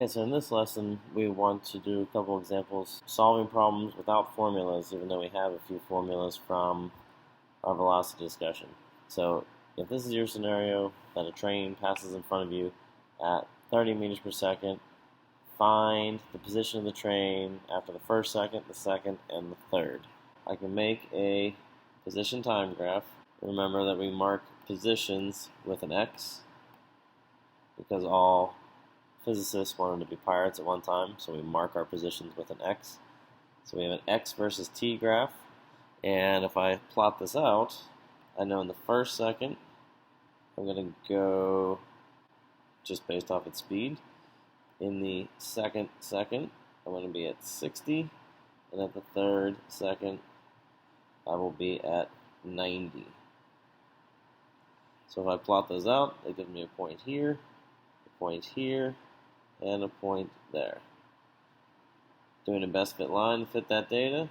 Okay, so in this lesson, we want to do a couple examples solving problems without formulas, even though we have a few formulas from our velocity discussion. So if this is your scenario that a train passes in front of you at 30 meters per second, find the position of the train after the first second, the second, and the third. I can make a position time graph. Remember that we mark positions with an X because all physicists wanted to be pirates at one time, so we mark our positions with an X. So we have an X versus T graph, and if I plot this out, I know in the first second, I'm going to go just based off its speed. In the second, I'm going to be at 60, and at the third second, I will be at 90. So if I plot those out, it gives me a point here, a point here, and a point there. Doing a best fit line to fit that data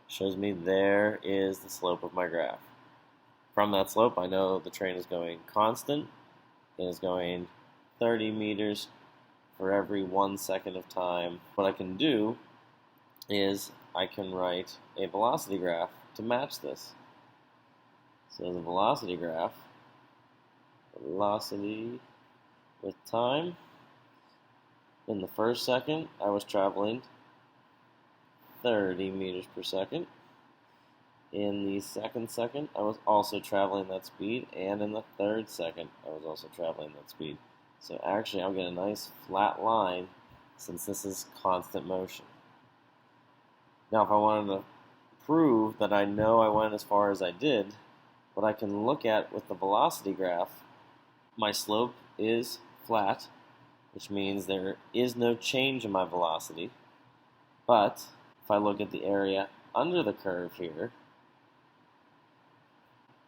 shows me there is the slope of my graph. From that slope, I know the train is going constant. It is going 30 meters for every 1 second of time. What I can do is I can write a velocity graph to match this. So the velocity graph, velocity with time. In the first second, I was traveling 30 meters per second. In the second, I was also traveling that speed, and in the third second, I was also traveling that speed. So actually, I'll get a nice flat line since this is constant motion. Now, if I wanted to prove that I know I went as far as I did, what I can look at with the velocity graph, my slope is flat, which means there is no change in my velocity. But if I look at the area under the curve here,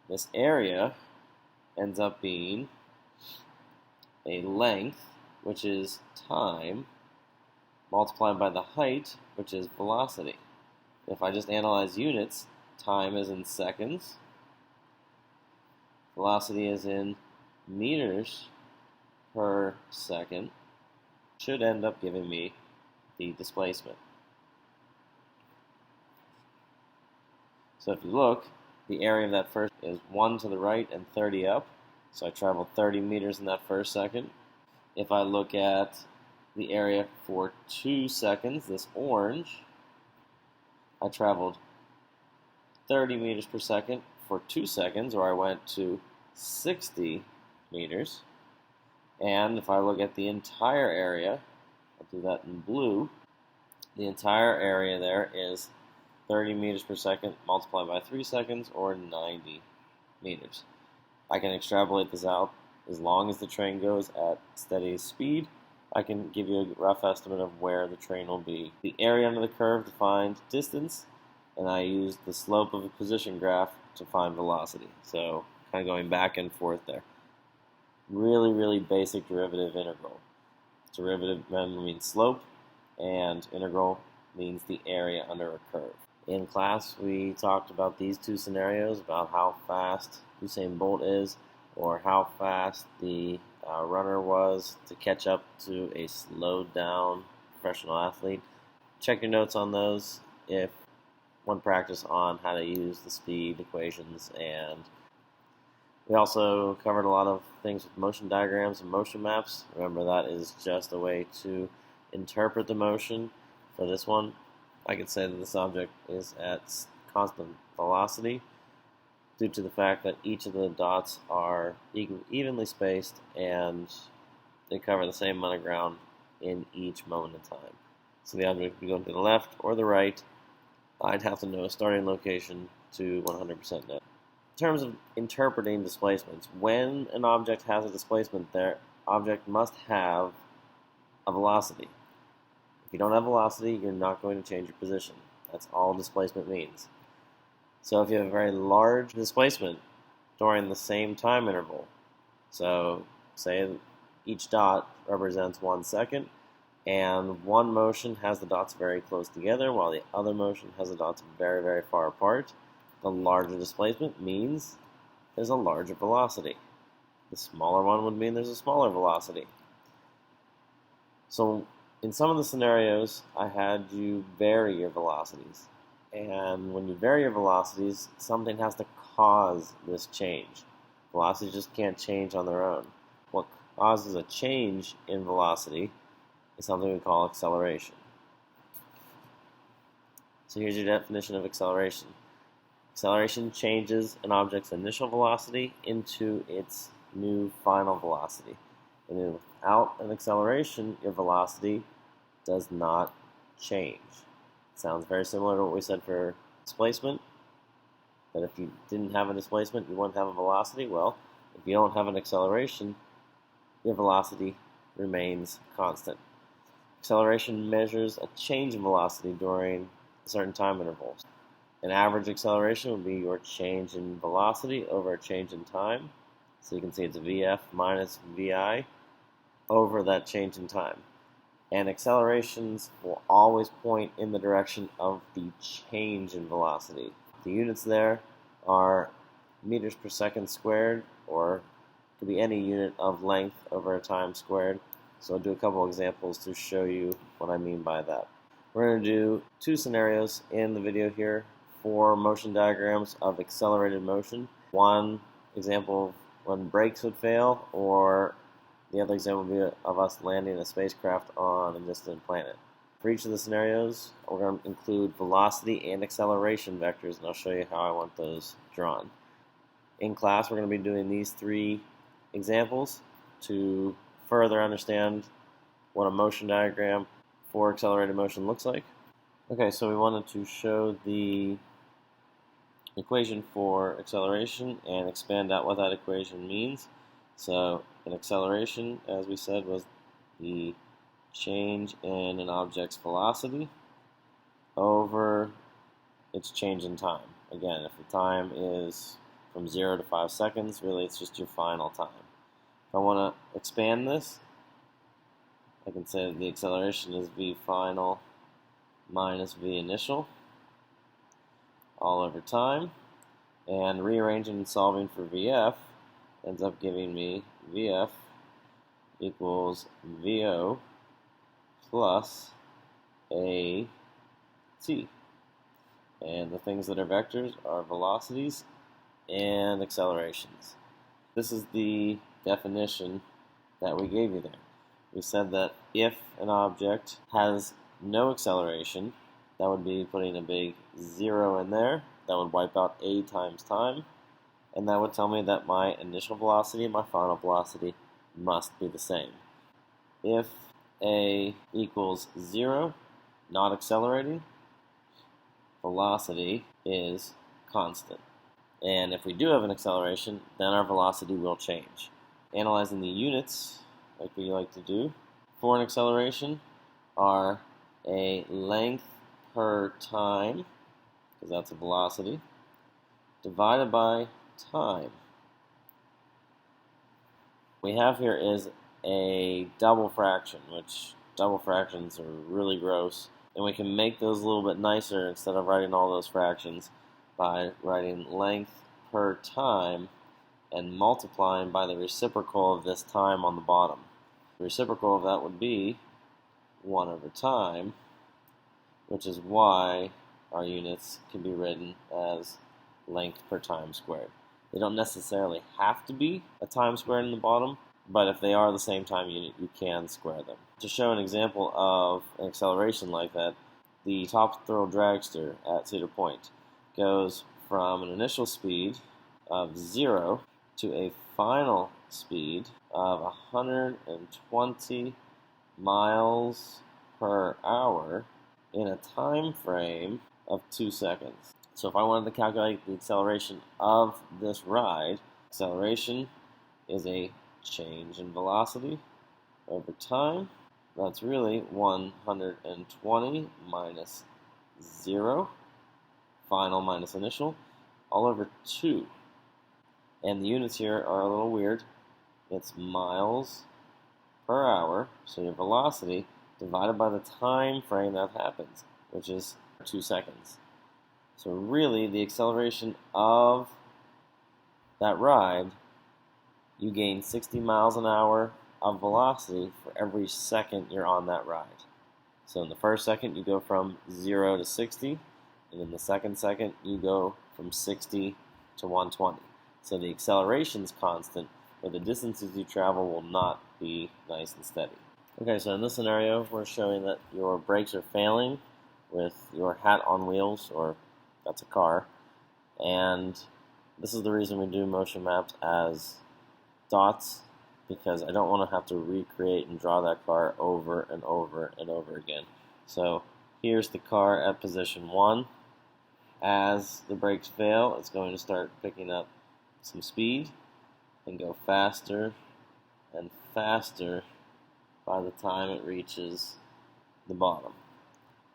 this area ends up being a length, which is time, multiplied by the height, which is velocity. If I just analyze units, time is in seconds, velocity is in meters per second, should end up giving me the displacement. So if you look, the area of that first is 1 to the right and 30 up. So I traveled 30 meters in that first second. If I look at the area for 2 seconds, this orange, I traveled 30 meters per second for 2 seconds, or I went to 60 meters. And if I look at the entire area, I'll do that in blue, the entire area there is 30 meters per second multiplied by 3 seconds, or 90 meters. I can extrapolate this out as long as the train goes at steady speed. I can give you a rough estimate of where the train will be. The area under the curve to find distance, and I use the slope of a position graph to find velocity. So kind of going back and forth there. Really basic derivative integral. Derivative means slope, and integral means the area under a curve. In class, we talked about these two scenarios, about how fast Usain Bolt is, or how fast the runner was to catch up to a slowed down professional athlete. Check your notes on those if one practice on how to use the speed equations, and we also covered a lot of things with motion diagrams and motion maps. Remember, that is just a way to interpret the motion. For this one, I could say that this object is at constant velocity due to the fact that each of the dots are evenly spaced and they cover the same amount of ground in each moment in time. So the object would be going to the left or the right. I'd have to know a starting location to 100% know. In terms of interpreting displacements, when an object has a displacement, their object must have a velocity. If you don't have velocity, you're not going to change your position. That's all displacement means. So if you have a very large displacement during the same time interval, so say each dot represents 1 second, and one motion has the dots very close together, while the other motion has the dots very far apart, the larger displacement means there's a larger velocity. The smaller one would mean there's a smaller velocity. So in some of the scenarios, I had you vary your velocities. And when you vary your velocities, something has to cause this change. Velocities just can't change on their own. What causes a change in velocity is something we call acceleration. So here's your definition of acceleration. Acceleration changes an object's initial velocity into its new final velocity. And then without an acceleration, your velocity does not change. It sounds very similar to what we said for displacement, that if you didn't have a displacement, you wouldn't have a velocity. Well, if you don't have an acceleration, your velocity remains constant. Acceleration measures a change in velocity during certain time intervals. An average acceleration would be your change in velocity over a change in time. So you can see it's Vf minus Vi over that change in time. And accelerations will always point in the direction of the change in velocity. The units there are meters per second squared, or it could be any unit of length over a time squared. So I'll do a couple examples to show you what I mean by that. We're going to do two scenarios in the video here for motion diagrams of accelerated motion. One example of when brakes would fail, or the other example would be of us landing a spacecraft on a distant planet. For each of the scenarios, we're going to include velocity and acceleration vectors, and I'll show you how I want those drawn. In class, we're going to be doing these three examples to further understand what a motion diagram for accelerated motion looks like. Okay, so we wanted to show the equation for acceleration and expand out what that equation means. So an acceleration, as we said, was the change in an object's velocity over its change in time. Again, if the time is from 0 to 5 seconds, really it's just your final time. If I want to expand this, I can say that the acceleration is v final minus v initial all over time, and rearranging and solving for Vf ends up giving me Vf equals Vo plus a t. And the things that are vectors are velocities and accelerations. This is the definition that we gave you there. We said that if an object has no acceleration, that would be putting a big 0 in there. That would wipe out a times time, and that would tell me that my initial velocity and my final velocity must be the same. If a equals 0, not accelerating, velocity is constant. And if we do have an acceleration, then our velocity will change. Analyzing the units, like we like to do, for an acceleration are a length per time, because that's a velocity, divided by time. What we have here is a double fraction, which double fractions are really gross, and we can make those a little bit nicer instead of writing all those fractions by writing length per time and multiplying by the reciprocal of this time on the bottom. The reciprocal of that would be 1 over time, which is why our units can be written as length per time squared. They don't necessarily have to be a time squared in the bottom, but if they are the same time unit, you can square them. To show an example of an acceleration like that, the top thrill dragster at Cedar Point goes from an initial speed of 0 to a final speed of 120 miles per hour in a time frame of 2 seconds. So if I wanted to calculate the acceleration of this ride, acceleration is a change in velocity over time. That's really 120 minus 0, final minus initial, all over 2. And the units here are a little weird. It's miles per hour, so your velocity divided by the time frame that happens, which is 2 seconds. So really, the acceleration of that ride, you gain 60 miles an hour of velocity for every second you're on that ride. So in the first second, you go from 0 to 60, and in the second you go from 60 to 120. So the acceleration is constant, but the distances you travel will not be nice and steady. Okay, so in this scenario, we're showing that your brakes are failing with your hat on wheels, or that's a car, and this is the reason we do motion maps as dots, because I don't want to have to recreate and draw that car over and over and over again. So here's the car at position 1. As the brakes fail, it's going to start picking up some speed and go faster and faster by the time it reaches the bottom.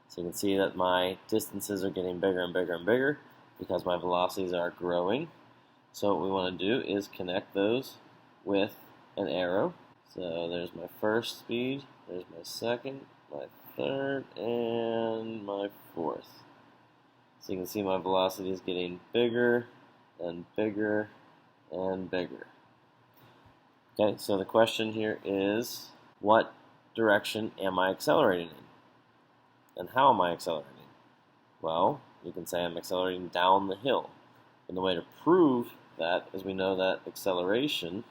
So you can see that my distances are getting bigger and bigger and bigger because my velocities are growing. So what we want to do is connect those with an arrow. So there's my first speed, there's my second, my third, and my fourth. So you can see my velocity is getting bigger and bigger and bigger. Okay, so the question here is, what direction am I accelerating in? And how am I accelerating? Well, you can say I'm accelerating down the hill. And the way to prove that is we know that acceleration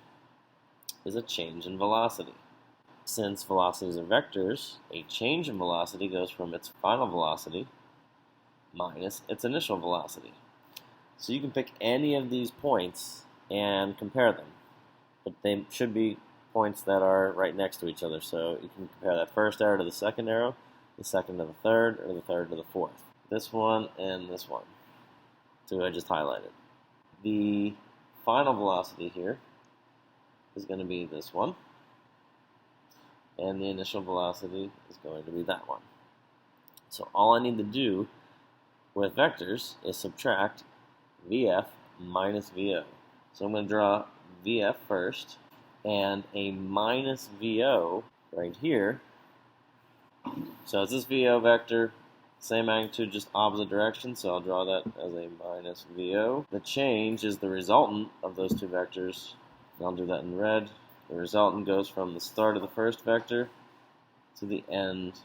is a change in velocity. Since velocities are vectors, a change in velocity goes from its final velocity minus its initial velocity. So you can pick any of these points and compare them, but they should be points that are right next to each other. So you can compare that first arrow to the second arrow, the second to the third, or the third to the fourth. This one and this one. So I just highlighted. The final velocity here is going to be this one, and the initial velocity is going to be that one. So all I need to do with vectors is subtract VF minus VO. So I'm going to draw VF first, and a minus VO right here. So it's this VO vector, same magnitude, just opposite direction, so I'll draw that as a minus VO. The change is the resultant of those two vectors. I'll do that in red. The resultant goes from the start of the first vector to the end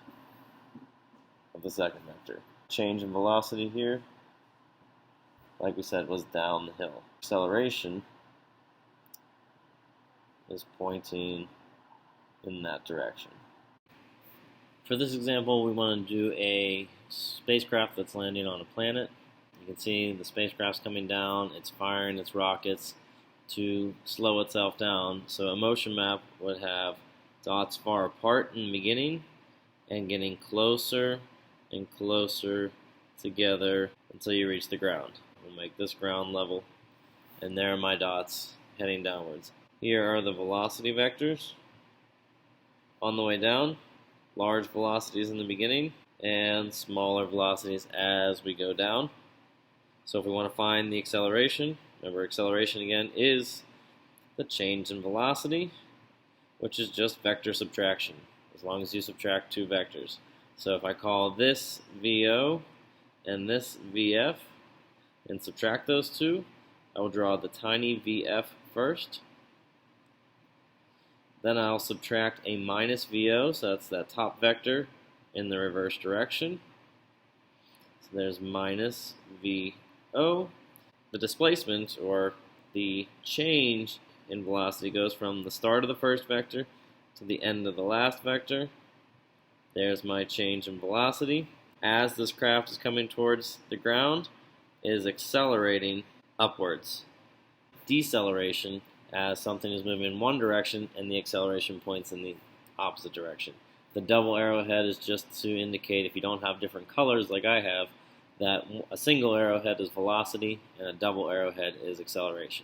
of the second vector. Change in velocity here, like we said, was down the hill. Acceleration is pointing in that direction. For this example, we want to do a spacecraft that's landing on a planet. You can see the spacecraft's coming down, it's firing its rockets to slow itself down. So a motion map would have dots far apart in the beginning and getting closer and closer together until you reach the ground. We'll make this ground level, and there are my dots heading downwards. Here are the velocity vectors. On the way down, large velocities in the beginning and smaller velocities as we go down. So if we want to find the acceleration, remember acceleration again is the change in velocity, which is just vector subtraction, as long as you subtract two vectors. So if I call this VO and this VF and subtract those two, I will draw the tiny VF first. Then I'll subtract a minus VO, so that's that top vector in the reverse direction. So there's minus VO. The displacement, or the change in velocity, goes from the start of the first vector to the end of the last vector. There's my change in velocity. As this craft is coming towards the ground, it is accelerating upwards. Deceleration, as something is moving in one direction and the acceleration points in the opposite direction. The double arrowhead is just to indicate, if you don't have different colors like I have, that a single arrowhead is velocity and a double arrowhead is acceleration.